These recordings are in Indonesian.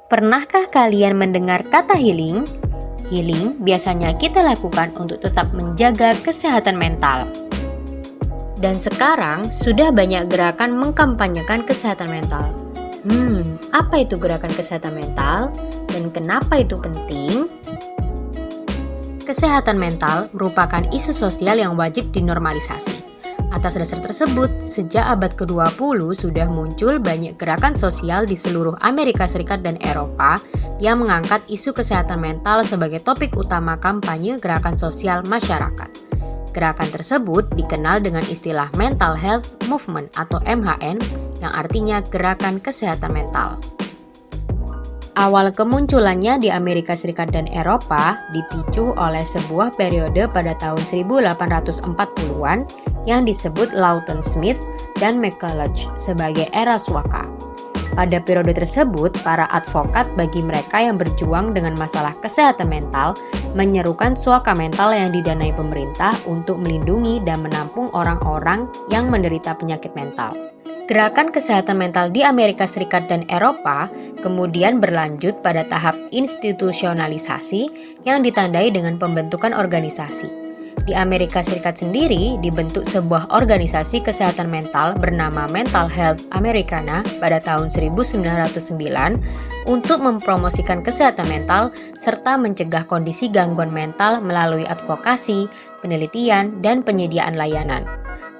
Pernahkah kalian mendengar kata healing? Healing biasanya kita lakukan untuk tetap menjaga kesehatan mental. Dan sekarang sudah banyak gerakan mengkampanyekan kesehatan mental. Apa itu gerakan kesehatan mental dan kenapa itu penting? Kesehatan mental merupakan isu sosial yang wajib dinormalisasi. Atas dasar tersebut, sejak abad ke-20 sudah muncul banyak gerakan sosial di seluruh Amerika Serikat dan Eropa yang mengangkat isu kesehatan mental sebagai topik utama kampanye gerakan sosial masyarakat. Gerakan tersebut dikenal dengan istilah Mental Health Movement atau MHM yang artinya gerakan kesehatan mental. Awal kemunculannya di Amerika Serikat dan Eropa dipicu oleh sebuah periode pada tahun 1840-an yang disebut Lawton Smith dan McCulloch sebagai era Swaka. Pada periode tersebut, para advokat bagi mereka yang berjuang dengan masalah kesehatan mental menyerukan Swaka mental yang didanai pemerintah untuk melindungi dan menampung orang-orang yang menderita penyakit mental. Gerakan kesehatan mental di Amerika Serikat dan Eropa kemudian berlanjut pada tahap institusionalisasi yang ditandai dengan pembentukan organisasi. Di Amerika Serikat sendiri dibentuk sebuah organisasi kesehatan mental bernama Mental Health Americana pada tahun 1909 untuk mempromosikan kesehatan mental serta mencegah kondisi gangguan mental melalui advokasi, penelitian, dan penyediaan layanan.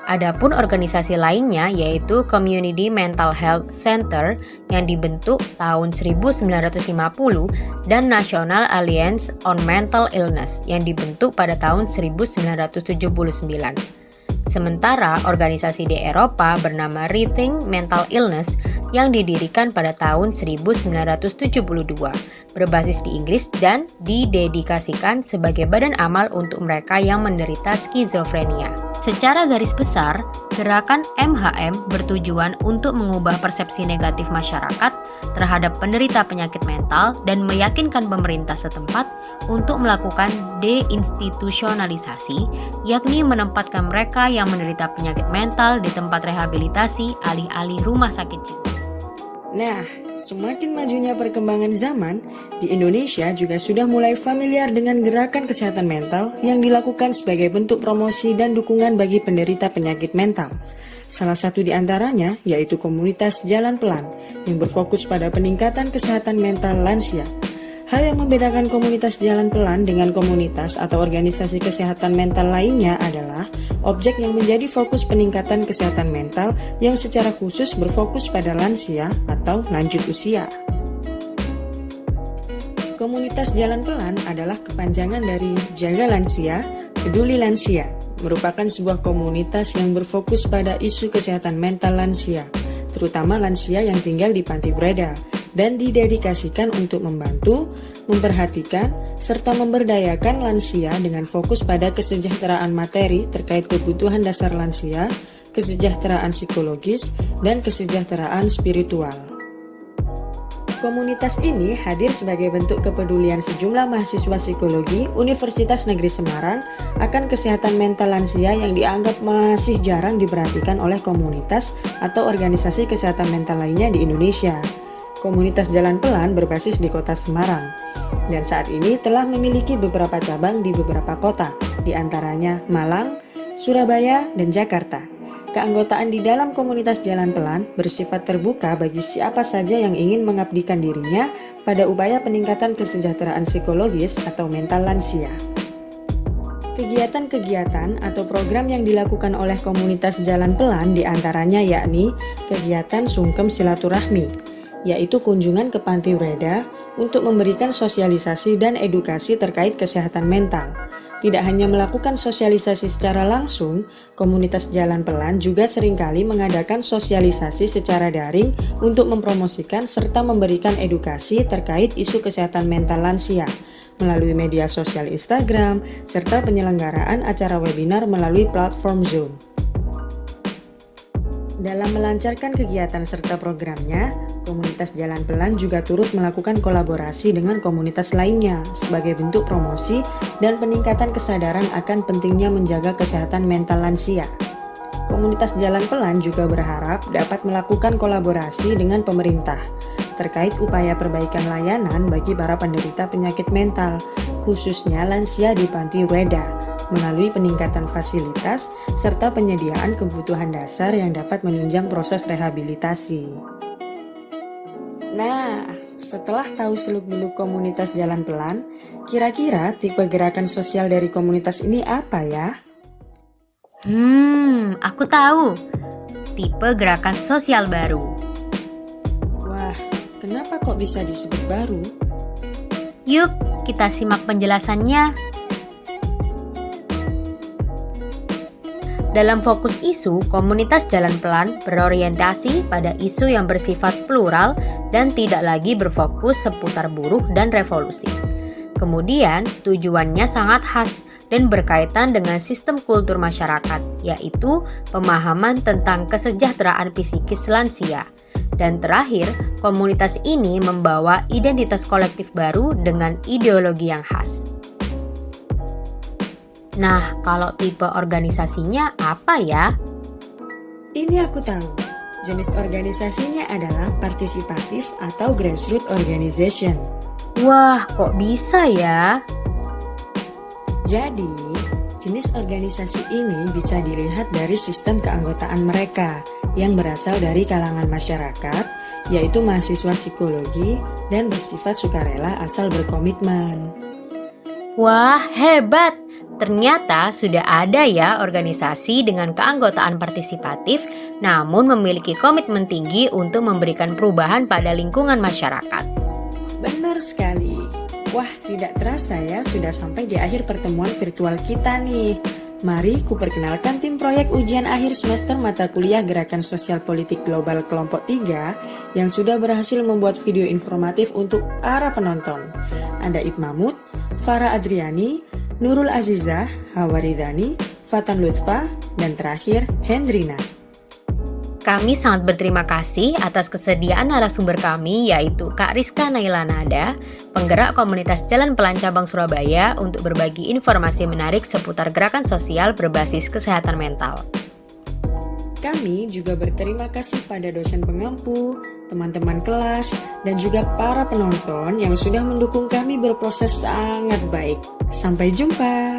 Adapun organisasi lainnya yaitu Community Mental Health Center yang dibentuk tahun 1950 dan National Alliance on Mental Illness yang dibentuk pada tahun 1979. Sementara organisasi di Eropa bernama Rethink Mental Illness yang didirikan pada tahun 1972, berbasis di Inggris dan didedikasikan sebagai badan amal untuk mereka yang menderita skizofrenia. Secara garis besar, gerakan MHM bertujuan untuk mengubah persepsi negatif masyarakat terhadap penderita penyakit mental dan meyakinkan pemerintah setempat untuk melakukan deinstitusionalisasi, yakni menempatkan mereka yang menderita penyakit mental di tempat rehabilitasi alih-alih rumah sakit jiwa. Nah, semakin majunya perkembangan zaman, di Indonesia juga sudah mulai familiar dengan gerakan kesehatan mental yang dilakukan sebagai bentuk promosi dan dukungan bagi penderita penyakit mental. Salah satu di antaranya yaitu komunitas Jalan Pelan yang berfokus pada peningkatan kesehatan mental lansia. Hal yang membedakan komunitas Jalan Pelan dengan komunitas atau organisasi kesehatan mental lainnya adalah objek yang menjadi fokus peningkatan kesehatan mental yang secara khusus berfokus pada lansia atau lanjut usia. Komunitas Jalan Pelan adalah kepanjangan dari Jaga Lansia, Peduli Lansia, merupakan sebuah komunitas yang berfokus pada isu kesehatan mental lansia, terutama lansia yang tinggal di panti breda, dan didedikasikan untuk membantu, memperhatikan, serta memberdayakan lansia dengan fokus pada kesejahteraan materi terkait kebutuhan dasar lansia, kesejahteraan psikologis, dan kesejahteraan spiritual. Komunitas ini hadir sebagai bentuk kepedulian sejumlah mahasiswa psikologi Universitas Negeri Semarang akan kesehatan mental lansia yang dianggap masih jarang diperhatikan oleh komunitas atau organisasi kesehatan mental lainnya di Indonesia. Komunitas Jalan Pelan berbasis di kota Semarang, dan saat ini telah memiliki beberapa cabang di beberapa kota, di antaranya Malang, Surabaya, dan Jakarta. Keanggotaan di dalam komunitas Jalan Pelan bersifat terbuka bagi siapa saja yang ingin mengabdikan dirinya pada upaya peningkatan kesejahteraan psikologis atau mental lansia. Kegiatan-kegiatan atau program yang dilakukan oleh komunitas Jalan Pelan diantaranya yakni kegiatan sungkem silaturahmi, yaitu kunjungan ke panti breda untuk memberikan sosialisasi dan edukasi terkait kesehatan mental. Tidak hanya melakukan sosialisasi secara langsung, komunitas Jalan Pelan juga seringkali mengadakan sosialisasi secara daring untuk mempromosikan serta memberikan edukasi terkait isu kesehatan mental lansia melalui media sosial Instagram, serta penyelenggaraan acara webinar melalui platform Zoom. Dalam melancarkan kegiatan serta programnya, komunitas Jalan Pelan juga turut melakukan kolaborasi dengan komunitas lainnya sebagai bentuk promosi dan peningkatan kesadaran akan pentingnya menjaga kesehatan mental lansia. Komunitas Jalan Pelan juga berharap dapat melakukan kolaborasi dengan pemerintah terkait upaya perbaikan layanan bagi para penderita penyakit mental, khususnya lansia di Panti Weda, melalui peningkatan fasilitas serta penyediaan kebutuhan dasar yang dapat menunjang proses rehabilitasi. Nah, setelah tahu seluk-beluk komunitas Jalan Pelan, kira-kira tipe gerakan sosial dari komunitas ini apa ya? Aku tahu. Tipe gerakan sosial baru. Wah, kenapa kok bisa disebut baru? Yuk, kita simak penjelasannya. Dalam fokus isu, komunitas Jalan Pelan berorientasi pada isu yang bersifat plural dan tidak lagi berfokus seputar buruh dan revolusi. Kemudian, tujuannya sangat khas dan berkaitan dengan sistem kultur masyarakat, yaitu pemahaman tentang kesejahteraan psikis lansia. Dan terakhir, komunitas ini membawa identitas kolektif baru dengan ideologi yang khas. Nah, kalau tipe organisasinya apa ya? Ini aku tahu. Jenis organisasinya adalah partisipatif atau grassroots organization. Wah, kok bisa ya? Jadi, jenis organisasi ini bisa dilihat dari sistem keanggotaan mereka yang berasal dari kalangan masyarakat, yaitu mahasiswa psikologi dan bersifat sukarela asal berkomitmen. Wah, hebat! Ternyata sudah ada ya organisasi dengan keanggotaan partisipatif namun memiliki komitmen tinggi untuk memberikan perubahan pada lingkungan masyarakat. Benar sekali. Wah, tidak terasa ya sudah sampai di akhir pertemuan virtual kita nih. Mari kuperkenalkan tim proyek ujian akhir semester mata kuliah Gerakan Sosial Politik Global Kelompok 3 yang sudah berhasil membuat video informatif untuk para penonton. Ada Ibmamut, Farah Adriani, Nurul Azizah, Hawaridani, Fatan Lutfa, dan terakhir Hendrina. Kami sangat berterima kasih atas kesediaan narasumber kami yaitu Kak Rizka Naila Nada, penggerak komunitas Jalan Pelan Cabang Surabaya untuk berbagi informasi menarik seputar gerakan sosial berbasis kesehatan mental. Kami juga berterima kasih pada dosen pengampu, teman-teman kelas, dan juga para penonton yang sudah mendukung kami berproses sangat baik. Sampai jumpa!